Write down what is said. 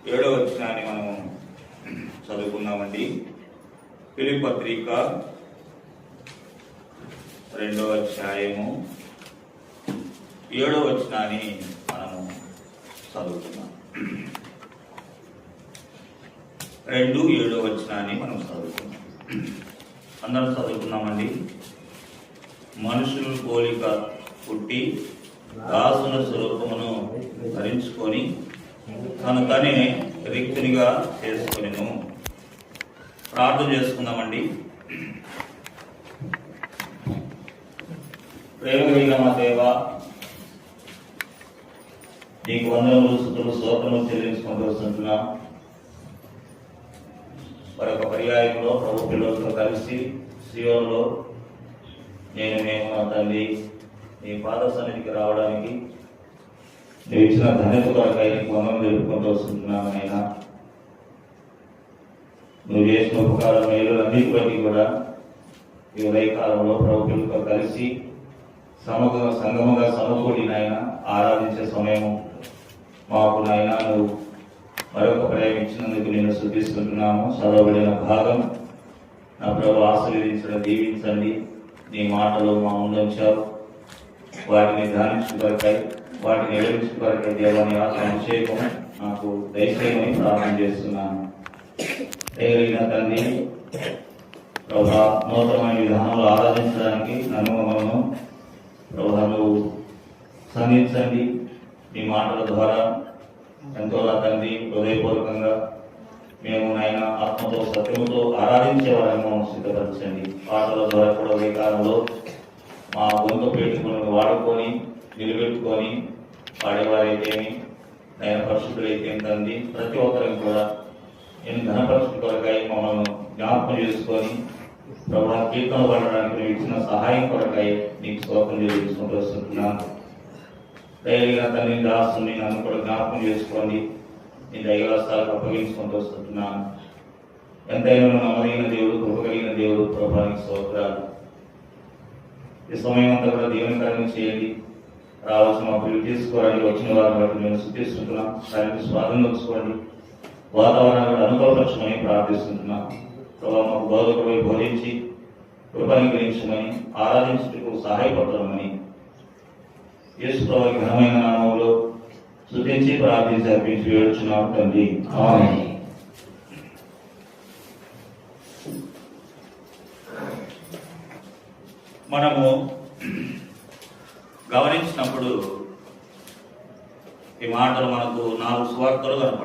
7వ వచనాన్ని మనం చదువుకున్నామండి. ఫిలిప్పీ పత్రిక 2వ అధ్యాయము 7వ వచనాన్ని మనము చదువుకున్నాం. 2:7వ వచనాన్ని మనం చదువుకున్నాం. అందరం చదువుకున్నామండి. మనుషులు పోలిక పుట్టి దాసుల స్వరూపమును ధరించుకొని తనే రిక్తునిగా చేసుకొనెను. ప్రార్థన చేసుకుందామండి. ప్రేమ కలిగిన మా దేవ, నీకు వందనములు స్తుతులు స్తోత్రములు చెల్లించుకుంటూ వస్తుంటున్నాం. మరొక పర్యాయంలో ప్రభు పిల్లలతో కలిసి సియోనులో మేము నా తండ్రి నీ పాద సన్నిధికి రావడానికి నువ్వు ఇచ్చిన ధన్యత కొరకై నీకు వందనం తెలుపుకుంటూ వస్తుంటున్నాను. అయినా నువ్వు చేసిన ఉపకారం మేలులన్నిటి బట్టి కూడా ఈ ఉదయకాలంలో ప్రభుత్వంతో కలిసి సంగముగా సమకూడి నాయన ఆరాధించే సమయము మాకు నాయన నువ్వు మరొక ప్రయోగించినందుకు నేను స్తుతిస్తున్నాము. చదవబడిన భాగం నా ప్రభు ఆశీర్వదించడం దీవించండి. నీ మాటలు మా ముందు ఉంచారు. వాటిని ధ్యానించుకొరకై వాటిని ఎదిరించుకొరకై దేవాన్ని ఆత్మ అభిషేకం నాకు దయచేయమని ప్రార్థన చేస్తున్నాను. దయగలిగిన తండ్రి ప్రభా, నూతనమైన విధానంలో ఆరాధించడానికి మమ్మల్ని ప్రభా నువ్వు సంధించండి. మీ మాటల ద్వారా ఎంతో నా తండ్రి హృదయపూర్వకంగా మేము నాయన ఆత్మతో సత్యముతో ఆరాధించే వారిని సిద్ధపరచండి. పాటల ద్వారా కూడా ఈ కాలంలో మా గొంతు పెట్టుకుని వాడుకొని నిలబెట్టుకొని పాడేవారైతేమి ఆయన పరిశుద్ధులైతే తండ్రి ప్రతి ఒక్కరికి కూడా నేను ఘనపరిశుద్ధి కొరకై మమ్మల్ని జ్ఞాపకం చేసుకొని ప్రభా కీర్తన పడడానికి నువ్వు ఇచ్చిన సహాయం కొరకై నీకు స్తోత్రం చేసుకుంటూ వస్తున్నాను. దయగా తల్లి దాసుని నన్ను కూడా జ్ఞాపకం చేసుకోండి. నీ దైవస్థాలకు అప్పగించుకుంటూ వస్తున్నాను. ఎంతైనా నమ్మదగిన దేవుడు, కృప కలిగిన దేవుడు, ప్రభానికి స్తోత్రాలు. ఈ సమయం అంతా కూడా దీవెనకరంగా చేయండి. రావాల్సిన మా పిల్లలు తీసుకోవడానికి వచ్చిన వారిని బట్టి మేము శుద్ధిస్తున్నాం. దానికి స్వాధీనం వచ్చుకోండి. వాతావరణాన్ని కూడా అనుకూలపరచమని ప్రార్థిస్తున్నాం. ప్రభావ మాకు బోధకుడిపై బోధించి కృపనికరించమని ఆరాధించుటకు సహాయపడతామని యేసు ప్రభువు ఘనమైన నామములో స్తుతించి ప్రార్థించి అర్పించి వేడుచున్నాం తండ్రి. ఆమేన్. మనము గమనించినప్పుడు ఈ మాటలు మనకు 4 సువార్తలు కనపడతాయి.